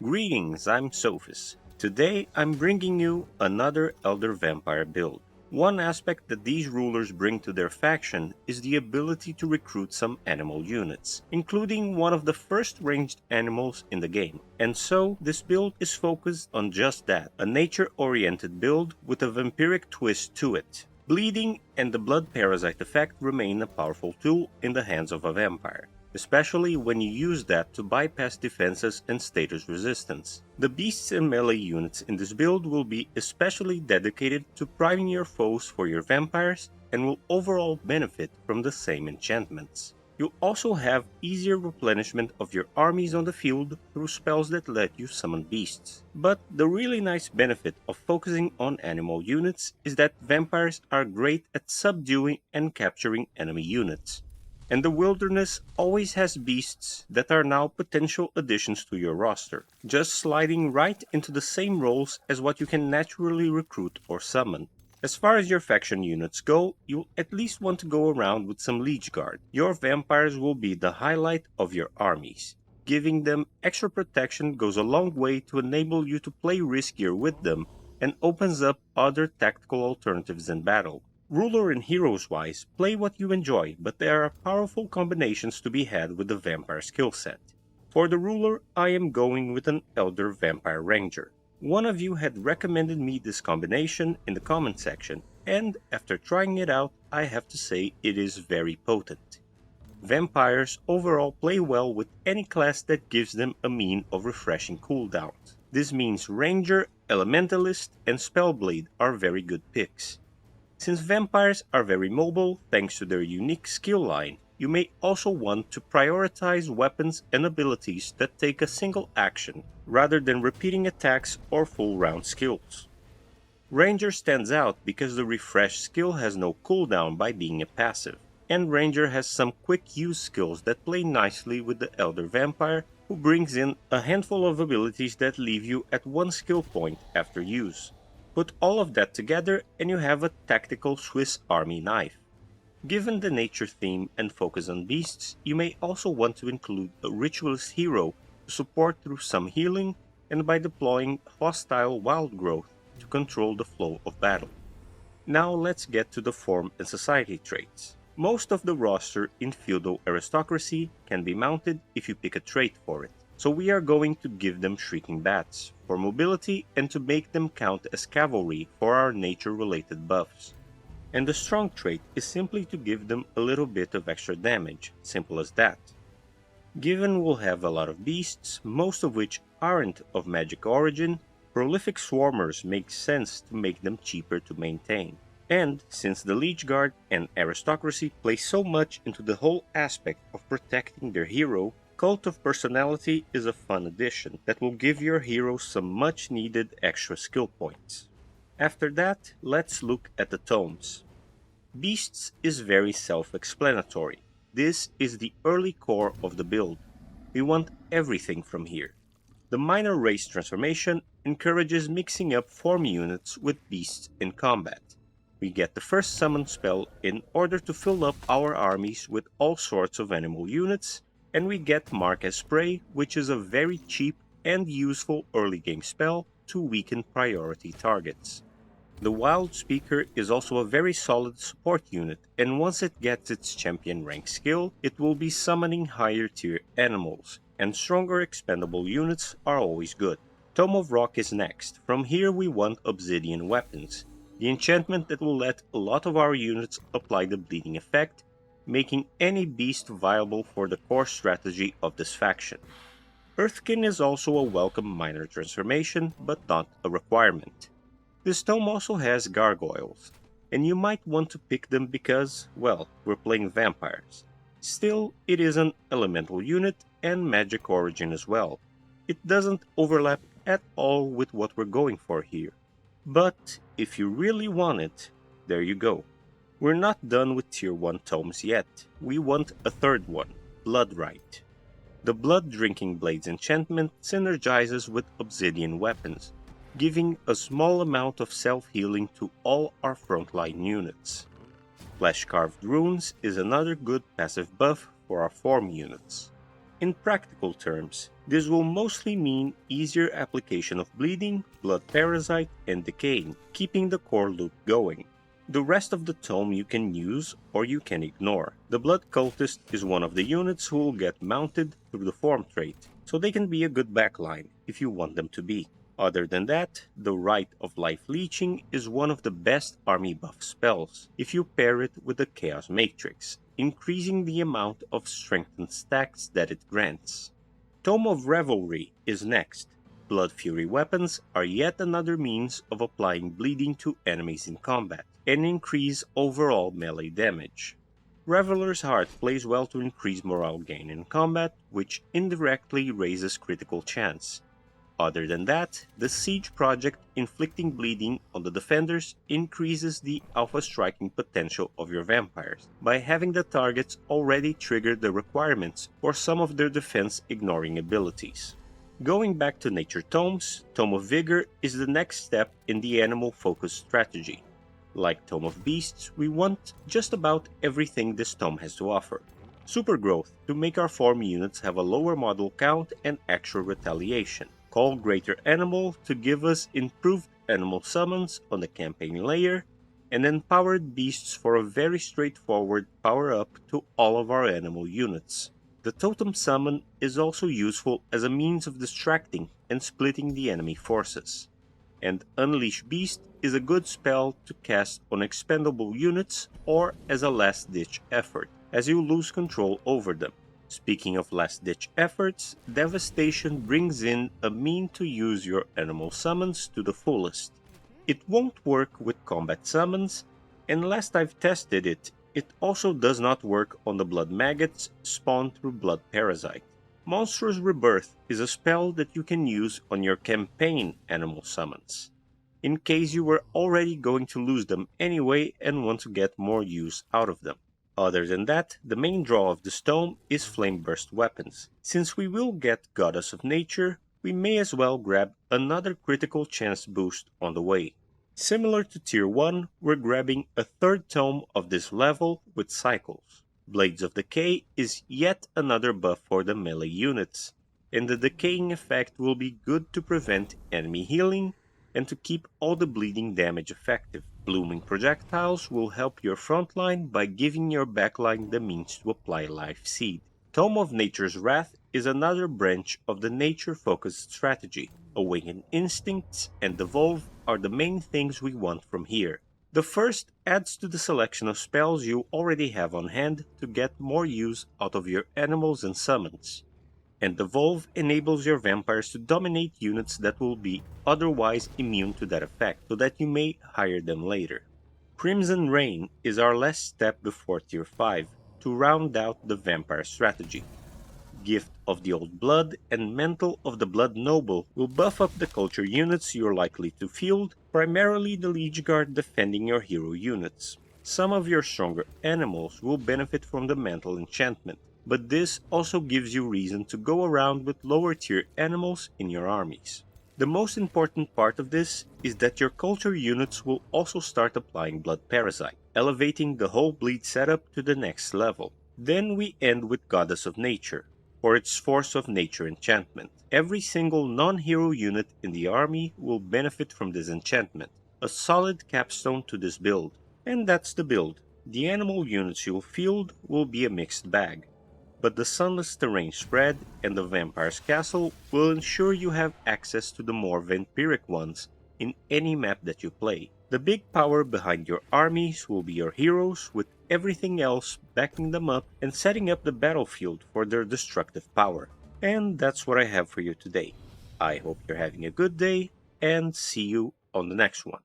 Greetings, I'm Sophis. Today I'm bringing you another Elder Vampire build. One aspect that these rulers bring to their faction is the ability to recruit some animal units, including one of the first ranged animals in the game. And so, this build is focused on just that, a nature-oriented build with a vampiric twist to it. Bleeding and the blood parasite effect remain a powerful tool in the hands of a vampire, especially when you use that to bypass defenses and status resistance. The beasts and melee units in this build will be especially dedicated to priming your foes for your vampires and will overall benefit from the same enchantments. You'll also have easier replenishment of your armies on the field through spells that let you summon beasts. But the really nice benefit of focusing on animal units is that vampires are great at subduing and capturing enemy units. And the wilderness always has beasts that are now potential additions to your roster, just sliding right into the same roles as what you can naturally recruit or summon. As far as your faction units go, you'll at least want to go around with some Liege Guard. Your vampires will be the highlight of your armies. Giving them extra protection goes a long way to enable you to play riskier with them and opens up other tactical alternatives in battle. Ruler and heroes wise, play what you enjoy, but there are powerful combinations to be had with the vampire skill set. For the ruler, I am going with an Elder Vampire Ranger. One of you had recommended me this combination in the comment section, and after trying it out, I have to say it is very potent. Vampires overall play well with any class that gives them a mean of refreshing cooldowns. This means Ranger, Elementalist, and Spellblade are very good picks. Since vampires are very mobile thanks to their unique skill line, you may also want to prioritize weapons and abilities that take a single action, rather than repeating attacks or full round skills. Ranger stands out because the Refresh skill has no cooldown by being a passive, and Ranger has some quick use skills that play nicely with the Elder Vampire, who brings in a handful of abilities that leave you at one skill point after use. Put all of that together and you have a tactical Swiss Army knife. Given the nature theme and focus on beasts, you may also want to include a ritualist hero to support through some healing and by deploying hostile wild growth to control the flow of battle. Now let's get to the form and society traits. Most of the roster in feudal aristocracy can be mounted if you pick a trait for it, so we are going to give them Shrieking Bats for mobility and to make them count as cavalry for our nature-related buffs. And the strong trait is simply to give them a little bit of extra damage, simple as that. Given we'll have a lot of beasts, most of which aren't of magic origin, prolific swarmers make sense to make them cheaper to maintain. And since the Liege Guard and aristocracy play so much into the whole aspect of protecting their hero, Cult of Personality is a fun addition that will give your hero some much needed extra skill points. After that, let's look at the tomes. Beasts is very self-explanatory. This is the early core of the build. We want everything from here. The minor race transformation encourages mixing up form units with beasts in combat. We get the first summon spell in order to fill up our armies with all sorts of animal units, and we get Mark as Prey, which is a very cheap and useful early game spell to weaken priority targets. The Wild Speaker is also a very solid support unit, and once it gets its champion rank skill, it will be summoning higher tier animals, and stronger expendable units are always good. Tome of Rock is next. From here we want Obsidian Weapons, the enchantment that will let a lot of our units apply the bleeding effect, making any beast viable for the core strategy of this faction. Earthkin is also a welcome minor transformation, but not a requirement. This tome also has gargoyles, and you might want to pick them because, well, we're playing vampires. Still, it is an elemental unit and magic origin as well. It doesn't overlap at all with what we're going for here. But if you really want it, there you go. We're not done with tier 1 tomes yet. We want a third one, Bloodrite. The Blood Drinking Blades enchantment synergizes with Obsidian Weapons, giving a small amount of self-healing to all our frontline units. Flesh Carved Runes is another good passive buff for our form units. In practical terms, this will mostly mean easier application of bleeding, blood parasite, and decaying, keeping the core loop going. The rest of the tome you can use or you can ignore. The Blood Cultist is one of the units who will get mounted through the form trait, so they can be a good backline if you want them to be. Other than that, the Rite of Life Leeching is one of the best army buff spells if you pair it with the Chaos Matrix, increasing the amount of strengthened stacks that it grants. Tome of Revelry is next. Blood Fury weapons are yet another means of applying bleeding to enemies in combat, and increase overall melee damage. Reveler's Heart plays well to increase morale gain in combat, which indirectly raises critical chance. Other than that, the Siege project inflicting bleeding on the defenders increases the alpha striking potential of your vampires by having the targets already trigger the requirements for some of their defense ignoring abilities. Going back to nature tomes, Tome of Vigor is the next step in the animal focused strategy. Like Tome of Beasts, we want just about everything this tome has to offer. Super growth to make our form units have a lower model count and extra retaliation. Call Greater Animal to give us improved animal summons on the campaign layer, and Empowered Beasts for a very straightforward power up to all of our animal units. The Totem Summon is also useful as a means of distracting and splitting the enemy forces. And Unleash Beast is a good spell to cast on expendable units or as a last-ditch effort, as you lose control over them. Speaking of last-ditch efforts, Devastation brings in a mean to use your animal summons to the fullest. It won't work with combat summons, and last I've tested it, it also does not work on the blood maggots spawned through blood parasite. Monstrous Rebirth is a spell that you can use on your campaign animal summons, in case you were already going to lose them anyway and want to get more use out of them. Other than that, the main draw of this tome is Flame Burst weapons. Since we will get Goddess of Nature, we may as well grab another critical chance boost on the way. Similar to Tier 1, we're grabbing a third tome of this level with Cycles. Blades of Decay is yet another buff for the melee units, and the decaying effect will be good to prevent enemy healing and to keep all the bleeding damage effective. Blooming Projectiles will help your frontline by giving your backline the means to apply Life Seed. Tome of Nature's Wrath is another branch of the nature-focused strategy. Awaken Instincts and Devolve are the main things we want from here. The first adds to the selection of spells you already have on hand to get more use out of your animals and summons. And Devolve enables your vampires to dominate units that will be otherwise immune to that effect, so that you may hire them later. Crimson Rain is our last step before Tier 5 to round out the vampire strategy. Gift of the Old Blood and Mantle of the Blood Noble will buff up the culture units you're likely to field, primarily the Liege Guard defending your hero units. Some of your stronger animals will benefit from the Mantle enchantment, but this also gives you reason to go around with lower tier animals in your armies. The most important part of this is that your culture units will also start applying Blood Parasite, elevating the whole bleed setup to the next level. Then we end with Goddess of Nature, for its Force of Nature enchantment. Every single non-hero unit in the army will benefit from this enchantment, a solid capstone to this build. And that's the build. The animal units you'll field will be a mixed bag, but the Sunless terrain spread and the Vampire's Castle will ensure you have access to the more vampiric ones in any map that you play. The big power behind your armies will be your heroes, with everything else backing them up and setting up the battlefield for their destructive power. And that's what I have for you today. I hope you're having a good day, and see you on the next one.